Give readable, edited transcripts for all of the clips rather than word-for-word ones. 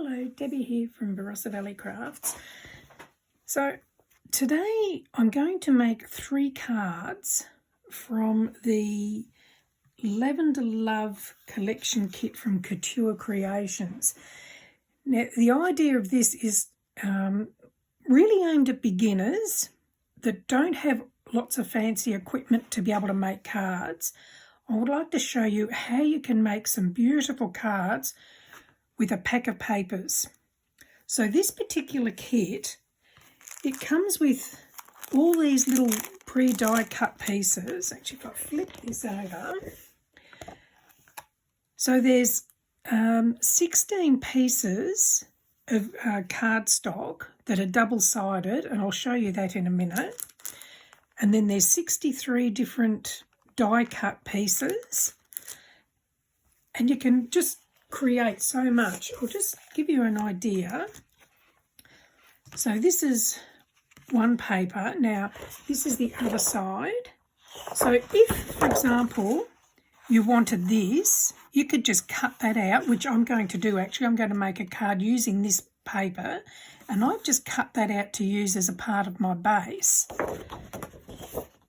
Hello, Debbie here from Barossa Valley Crafts. So today I'm going to make 3 cards from the Lavender Love collection kit from Couture Creations. Now the idea of this is really aimed at beginners that don't have lots of fancy equipment to be able to make cards. I would like to show you how you can make some beautiful cards with a pack of papers. So this particular kit, it comes with all these little pre-die cut pieces. Actually, if I flip this over, so there's 16 pieces of cardstock that are double-sided, and I'll show you that in a minute. And then there's 63 different die cut pieces, and you can just create so much. I'll just give you an idea. So this is one paper. Now this is the other side. So if, for example, you wanted this, you could just cut that out, which I'm going to do actually. I'm going to make a card using this paper, and I've just cut that out to use as a part of my base.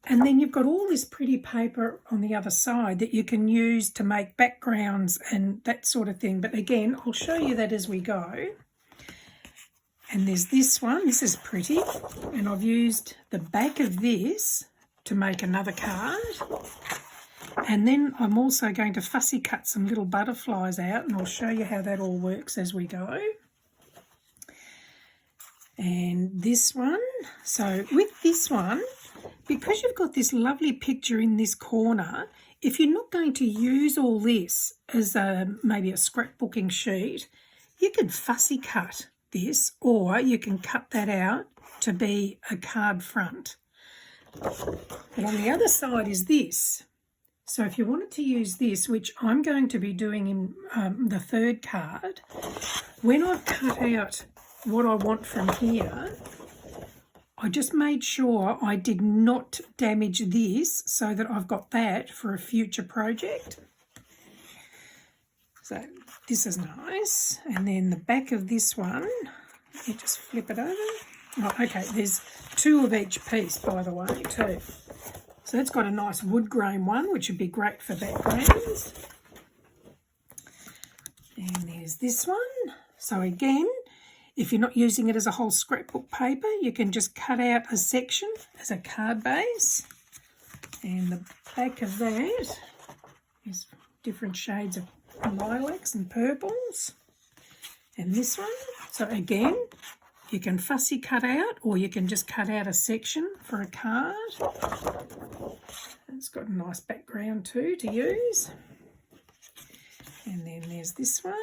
And then you've got all this pretty paper on the other side that you can use to make backgrounds and that sort of thing. But again, I'll show you that as we go. And there's this one. This is pretty. And I've used the back of this to make another card. And then I'm also going to fussy cut some little butterflies out, and I'll show you how that all works as we go. And this one. So with this one, because you've got this lovely picture in this corner, if you're not going to use all this as maybe a scrapbooking sheet, you can fussy cut this, or you can cut that out to be a card front. But on the other side is this. So if you wanted to use this, which I'm going to be doing in the 3rd card, when I've cut out what I want from here, I just made sure I did not damage this so that I've got that for a future project. So this is nice. And then the back of this one, let me just flip it over. Oh, okay, there's 2 of each piece, by the way, too. So it's got a nice wood grain one, which would be great for backgrounds. And there's this one. So again, if you're not using it as a whole scrapbook paper, you can just cut out a section as a card base. And the back of that is different shades of lilacs and purples. And this one. So again, you can fussy cut out, or you can just cut out a section for a card. It's got a nice background too to use. And then there's this one.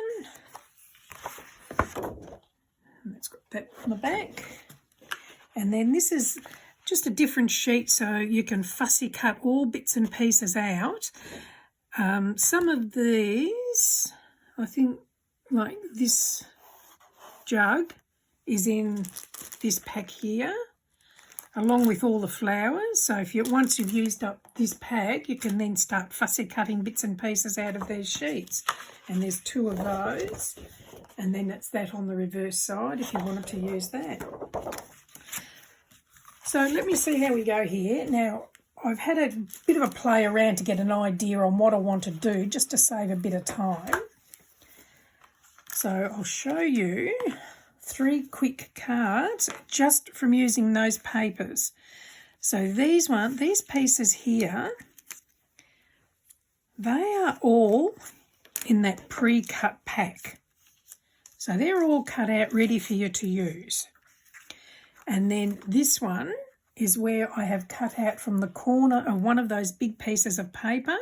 And it's got that on the back. And then this is just a different sheet, so you can fussy cut all bits and pieces out. Some of these, I think, like this jug is in this pack here, along with all the flowers. So if once you've used up this pack, you can then start fussy cutting bits and pieces out of these sheets. And there's 2 of those. And then it's that on the reverse side if you wanted to use that. So let me see how we go here. Now, I've had a bit of a play around to get an idea on what I want to do, just to save a bit of time. So I'll show you 3 quick cards just from using those papers. So these pieces here, they are all in that pre-cut pack. So they're all cut out ready for you to use. And then this one is where I have cut out from the corner of one of those big pieces of paper.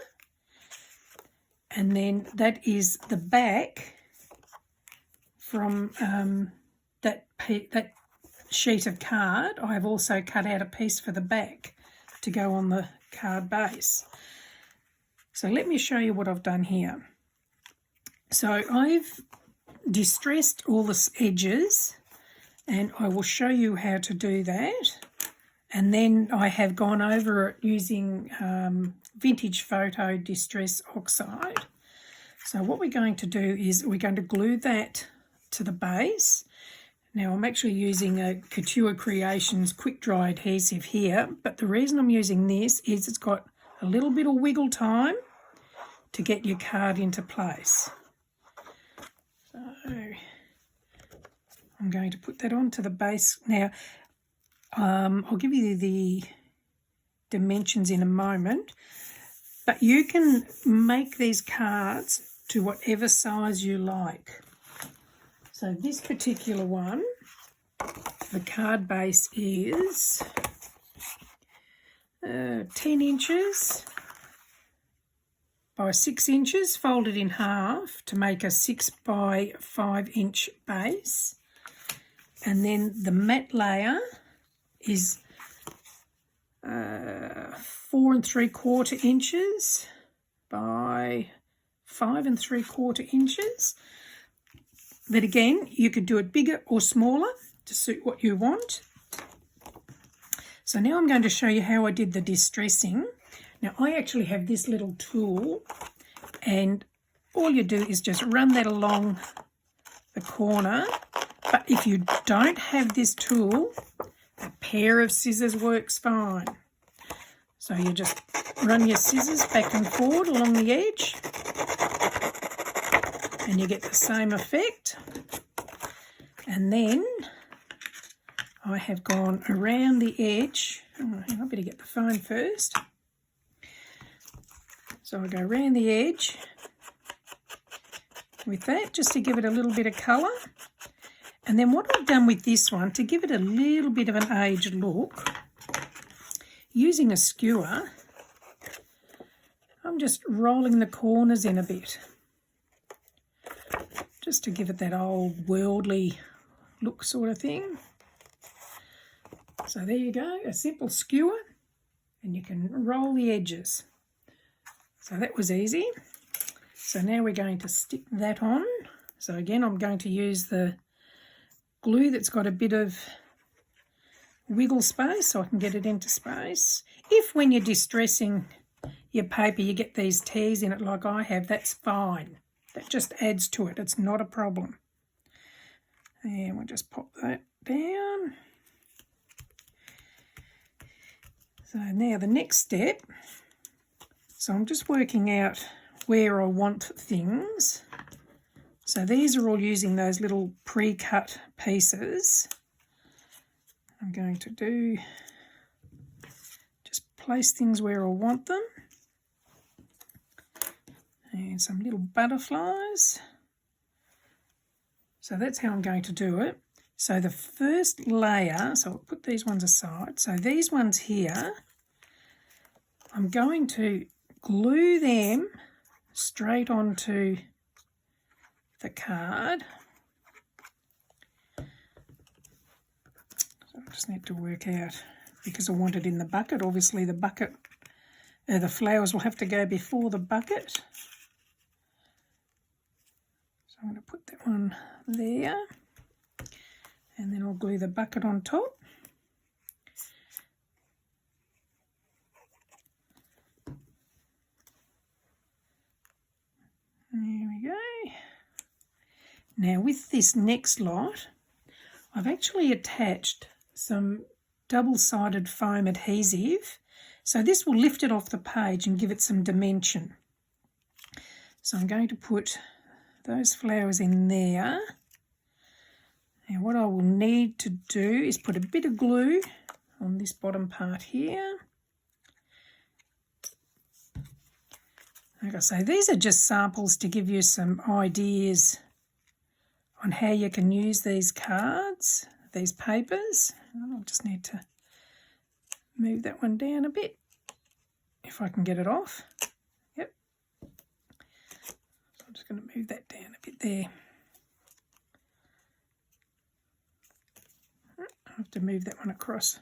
And then that is the back from that sheet of card. I have also cut out a piece for the back to go on the card base. So let me show you what I've done here. So I've distressed all the edges, and I will show you how to do that. And then I have gone over it using Vintage Photo Distress Oxide. So what we're going to do is we're going to glue that to the base. Now I'm actually using a Couture Creations quick dry adhesive here, but the reason I'm using this is it's got a little bit of wiggle time to get your card into place. So I'm going to put that onto the base. Now I'll give you the dimensions in a moment, but you can make these cards to whatever size you like. So this particular one, the card base is 10 inches by 6 inches, folded in half to make a 6 by 5 inch base. And then the matte layer is 4 3/4 inches by 5 3/4 inches. But again, you could do it bigger or smaller to suit what you want. So now I'm going to show you how I did the distressing. Now I actually have this little tool, and all you do is just run that along the corner. But if you don't have this tool, a pair of scissors works fine. So you just run your scissors back and forward along the edge, and you get the same effect. And then I have gone around the edge. Oh, I better get the phone first. So I go around the edge with that, just to give it a little bit of colour. And then what I've done with this one, to give it a little bit of an aged look, using a skewer, I'm just rolling the corners in a bit, just to give it that old worldly look sort of thing. So there you go, a simple skewer, and you can roll the edges. So that was easy. So now we're going to stick that on. So again, I'm going to use the glue that's got a bit of wiggle space so I can get it into space. If when you're distressing your paper you get these tears in it like I have, that's fine. That just adds to it. It's not a problem. And we'll just pop that down. So now the next step, so I'm just working out where I want things. So these are all using those little pre-cut pieces. I'm going to do, just place things where I want them. And some little butterflies. So that's how I'm going to do it. So the first layer, so I'll put these ones aside. So these ones here, I'm going to glue them straight onto the card. So I just need to work out, because I want it in the bucket. Obviously the bucket, the flowers will have to go before the bucket. So I'm going to put that one there, and then I'll glue the bucket on top. There we go. Now with this next lot, I've actually attached some double-sided foam adhesive. So this will lift it off the page and give it some dimension. So I'm going to put those flowers in there. Now what I will need to do is put a bit of glue on this bottom part here. Like I say, these are just samples to give you some ideas on how you can use these cards, these papers. I'll just need to move that one down a bit, if I can get it off. Yep. So I'm just going to move that down a bit there. I have to move that one across.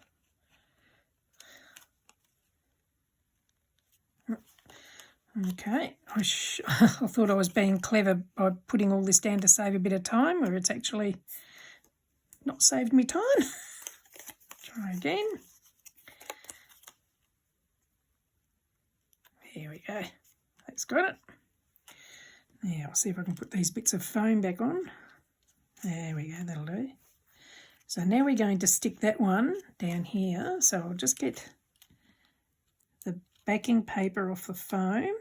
Okay, I thought I was being clever by putting all this down to save a bit of time, where it's actually not saved me time. Try again. There we go. That's got it. Now I'll see if I can put these bits of foam back on. There we go, that'll do. So now we're going to stick that one down here. So I'll just get the backing paper off the foam.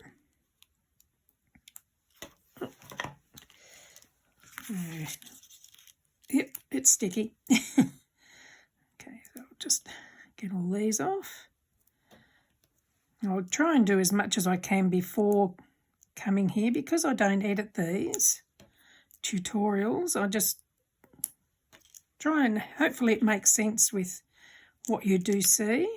Yep, it's sticky. Okay, so I'll just get all these off. I'll try and do as much as I can before coming here, because I don't edit these tutorials. I just try and hopefully it makes sense with what you do see.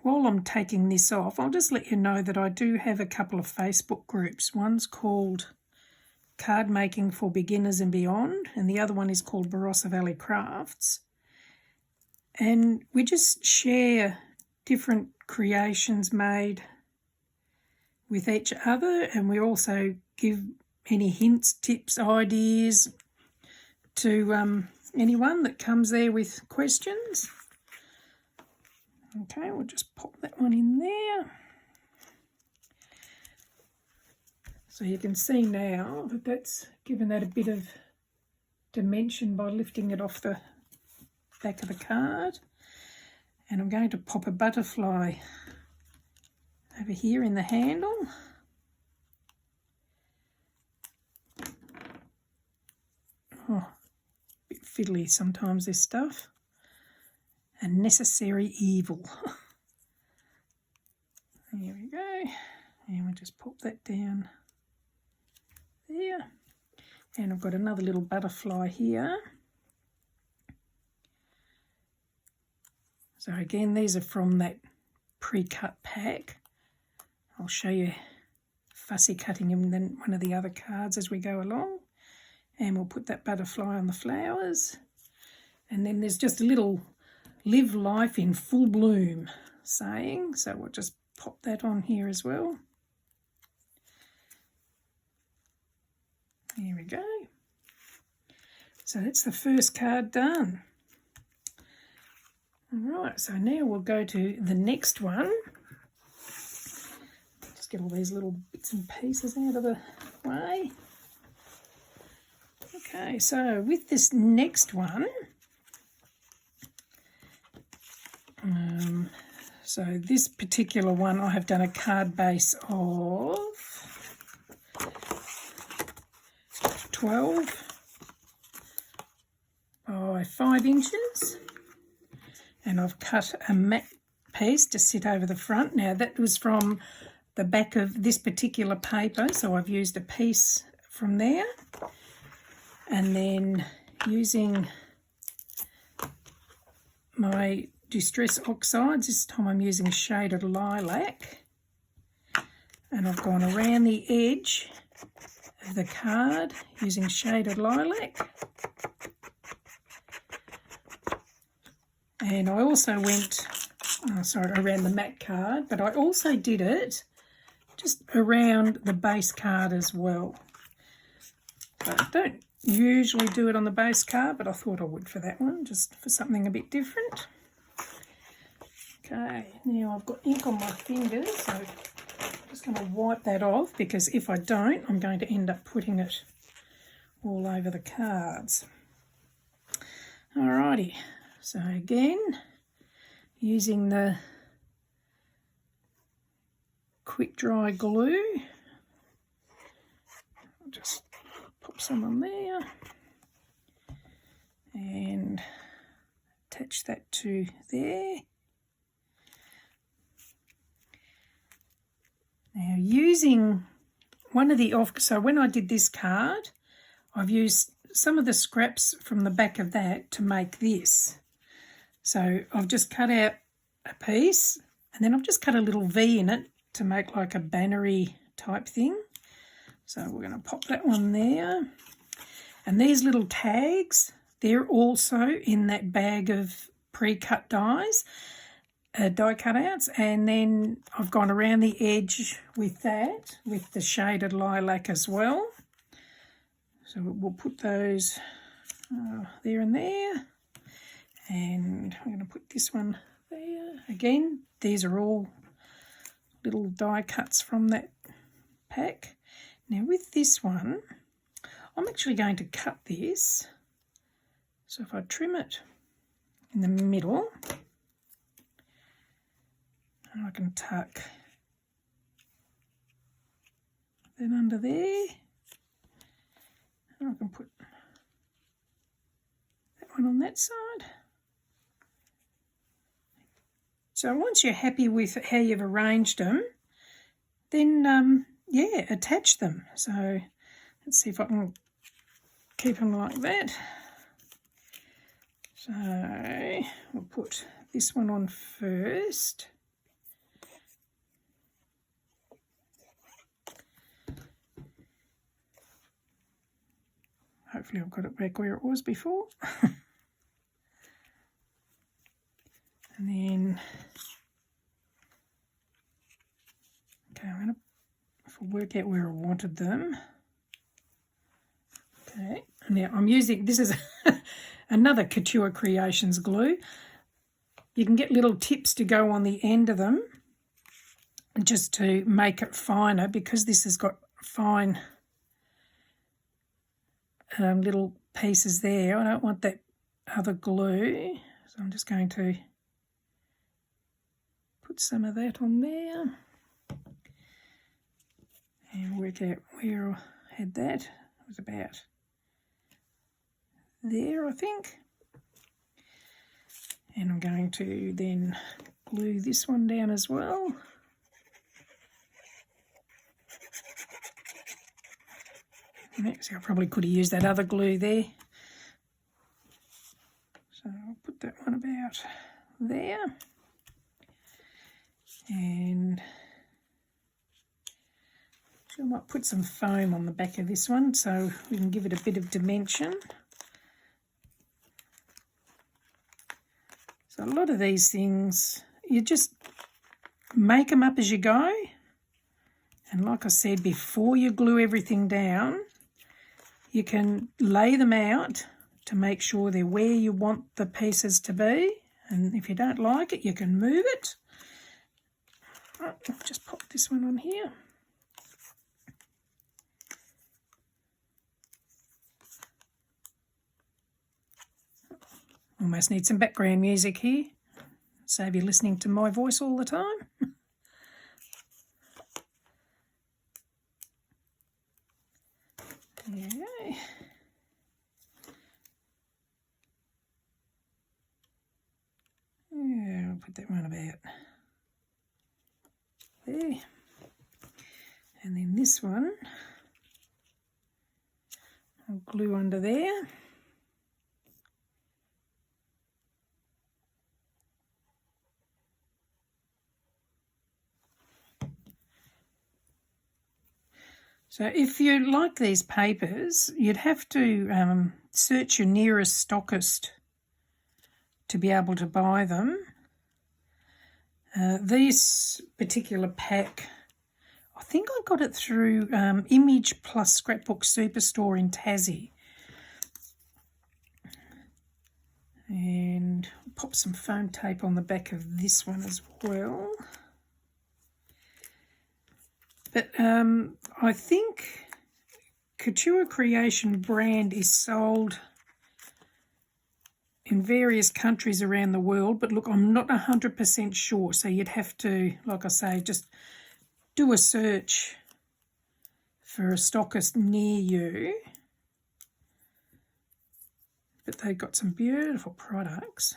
While I'm taking this off, I'll just let you know that I do have a couple of Facebook groups. One's called Cardmaking for Beginners and Beyond, and the other one is called Barossa Valley Crafts. And we just share different creations made with each other, and we also give any hints, tips, ideas to anyone that comes there with questions. Okay, we'll just pop that one in there. So you can see now that that's given that a bit of dimension by lifting it off the back of the card. And I'm going to pop a butterfly over here in the handle. Oh, a bit fiddly sometimes, this stuff. A necessary evil. There we go. And we'll just pop that down there. And I've got another little butterfly here. So again, these are from that pre-cut pack. I'll show you fussy cutting in one of the other cards as we go along. And we'll put that butterfly on the flowers. And then there's just a little live life in full bloom saying. So we'll just pop that on here as well. There we go. So that's the first card done. All right, so now we'll go to the next one. Just get all these little bits and pieces out of the way. Okay, so with this next one, so this particular one I have done a card base of 12 by 5 inches. And I've cut a mat piece to sit over the front. Now that was from the back of this particular paper, so I've used a piece from there. And then using my Distress Oxides, this time I'm using Shaded Lilac. And I've gone around the edge of the card using Shaded Lilac. And I also went, around the mat card, but I also did it just around the base card as well. But I don't usually do it on the base card, but I thought I would for that one, just for something a bit different. Okay, now I've got ink on my fingers, so I'm just going to wipe that off, because if I don't, I'm going to end up putting it all over the cards. Alrighty. So again, using the quick dry glue, I'll just pop some on there and attach that to there. Now using one of the so when I did this card, I've used some of the scraps from the back of that to make this. So I've just cut out a piece, and then I've just cut a little V in it to make like a bannery type thing. So we're going to pop that one there. And these little tags, they're also in that bag of pre-cut dies, die cutouts. And then I've gone around the edge with that, with the Shaded Lilac as well. So we'll put those there and there. And I'm going to put this one there. Again, these are all little die cuts from that pack. Now with this one, I'm actually going to cut this. So if I trim it in the middle, and I can tuck that under there, and I can put that one on that side. So once you're happy with how you've arranged them, then yeah, attach them. So let's see if I can keep them like that. So we'll put this one on first. Hopefully I've got it back where it was before. And then, okay, I'm going to work out where I wanted them. Okay, now I'm using, this is another Couture Creations glue. You can get little tips to go on the end of them just to make it finer, because this has got fine little pieces there. I don't want that other glue, so I'm just going to put some of that on there and work out where I had that. It was about there, I think. And I'm going to then glue this one down as well. And actually, I probably could have used that other glue there. So I'll put that one about there. And I might put some foam on the back of this one so we can give it a bit of dimension. So a lot of these things, you just make them up as you go. And like I said, before you glue everything down, you can lay them out to make sure they're where you want the pieces to be. And if you don't like it, you can move it. I'll just pop this one on here. Almost need some background music here. Save you listening to my voice all the time. Okay. Yeah, I'll put that one about there. And then this one, I'll glue under there. So if you like these papers, you'd have to search your nearest stockist to be able to buy them. This particular pack, I think I got it through Image Plus Scrapbook Superstore in Tassie. And I'll pop some foam tape on the back of this one as well. But I think Couture Creation brand is sold in various countries around the world. But look, I'm not 100% sure. So you'd have to, like I say, just do a search for a stockist near you. But they've got some beautiful products.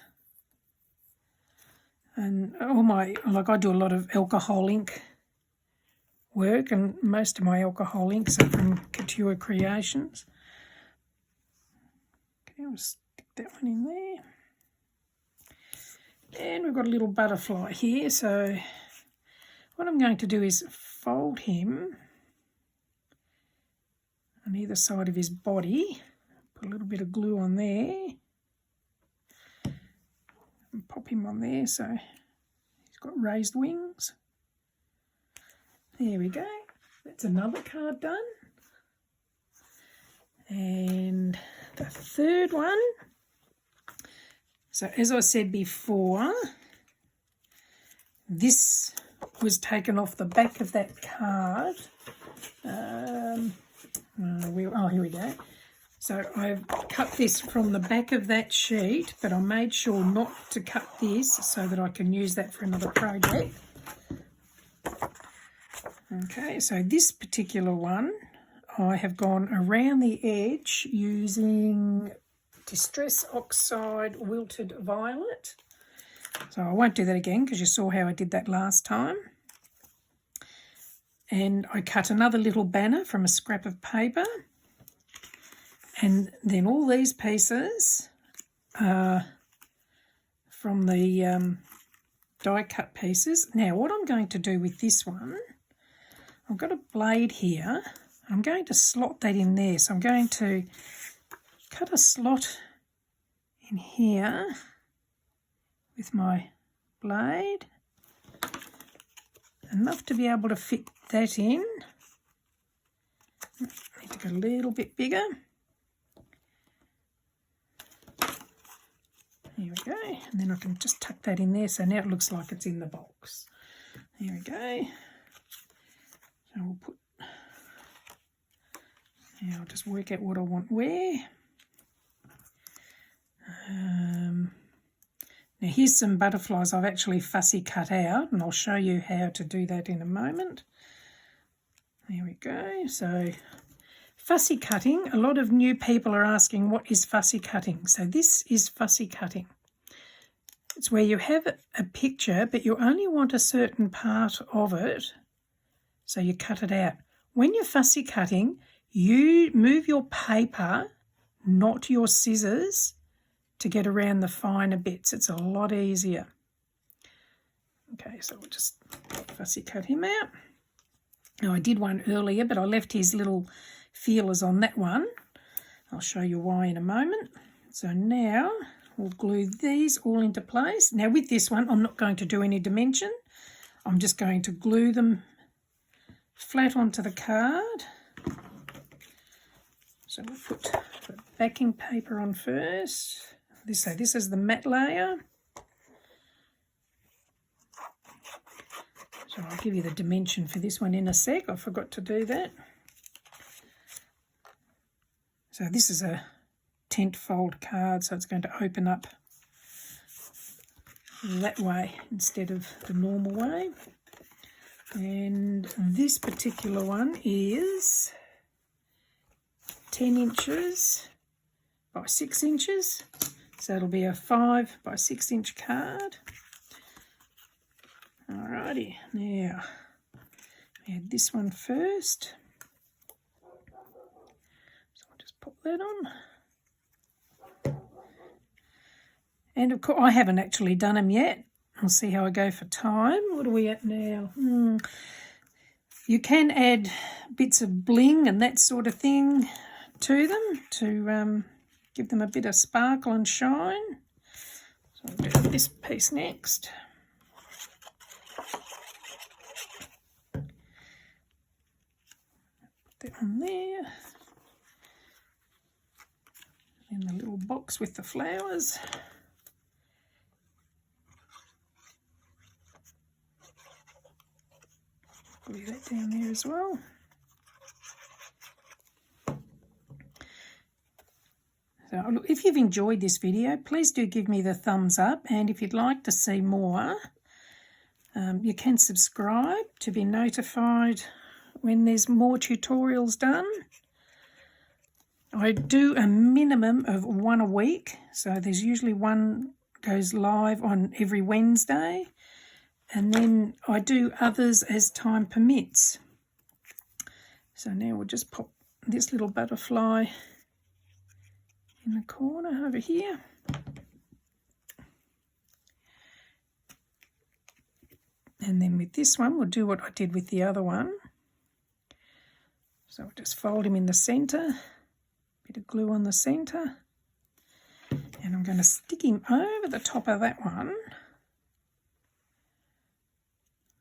And all my, like I do a lot of alcohol ink work, and most of my alcohol inks are from Couture Creations. Okay, I'll stick that one in there. And we've got a little butterfly here, so what I'm going to do is fold him on either side of his body, put a little bit of glue on there, and pop him on there so he's got raised wings. There we go. That's another card done. And the third one. So as I said before, this was taken off the back of that card. Oh, here we go. So I've cut this from the back of that sheet, but I made sure not to cut this so that I can use that for another project. Okay, so this particular one, I have gone around the edge using Distress Oxide Wilted Violet. So I won't do that again because you saw how I did that last time. And I cut another little banner from a scrap of paper. And then all these pieces are from the die cut pieces. Now what I'm going to do with this one, I've got a blade here. I'm going to slot that in there. So I'm going to cut a slot in here with my blade, enough to be able to fit that in. I need to go a little bit bigger. Here we go, and then I can just tuck that in there, so now it looks like it's in the box. There we go. So we'll put, now I'll just work out what I want where. Now here's some butterflies I've actually fussy cut out, and I'll show you how to do that in a moment. There we go. So fussy cutting, a lot of new people are asking what is fussy cutting. So this is fussy cutting. It's where you have a picture but you only want a certain part of it, so you cut it out. When you're fussy cutting, you move your paper, not your scissors, to get around the finer bits. It's a lot easier. Okay, so we'll just fussy cut him out. Now I did one earlier, but I left his little feelers on that one. I'll show you why in a moment. So now we'll glue these all into place. Now with this one, I'm not going to do any dimension. I'm just going to glue them flat onto the card. So we'll put the backing paper on first. So this is the matte layer. So I'll give you the dimension for this one in a sec. I forgot to do that. So this is a tent fold card, so it's going to open up that way instead of the normal way. And this particular one is 10 inches by 6 inches. So it'll be a 5 by 6 inch card. Alrighty, now add this one first. So I'll just pop that on. And of course, I haven't actually done them yet. I'll see how I go for time. What are we at now? You can add bits of bling and that sort of thing to them to give them a bit of sparkle and shine. So I'll do this piece next. Put that on there. And the little box with the flowers. Glue that down there as well. So look, if you've enjoyed this video, please do give me the thumbs up, and if you'd like to see more, you can subscribe to be notified when there's more tutorials done. I do a minimum of one a week, so there's usually one goes live on every Wednesday, and then I do others as time permits. So now we'll just pop this little butterfly in the corner over here. And then with this one, we'll do what I did with the other one. So we'll just fold him in the centre, bit of glue on the centre, and I'm going to stick him over the top of that one.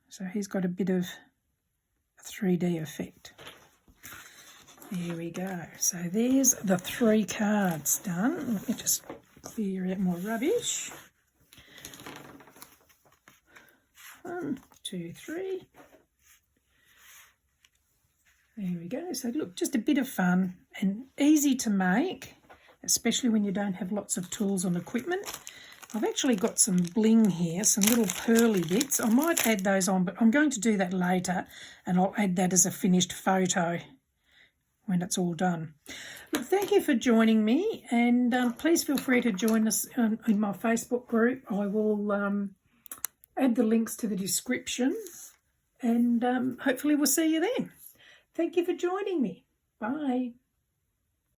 So he's got a bit of a 3D effect. There we go. So there's the 3 cards done. Let me just clear out more rubbish. 1, 2, 3. There we go. So look, just a bit of fun and easy to make, especially when you don't have lots of tools and equipment. I've actually got some bling here, some little pearly bits. I might add those on, but I'm going to do that later, and I'll add that as a finished photo when it's all done. Look, thank you for joining me, and please feel free to join us in my Facebook group. I will add the links to the description, and hopefully we'll see you then. Thank you for joining me. Bye.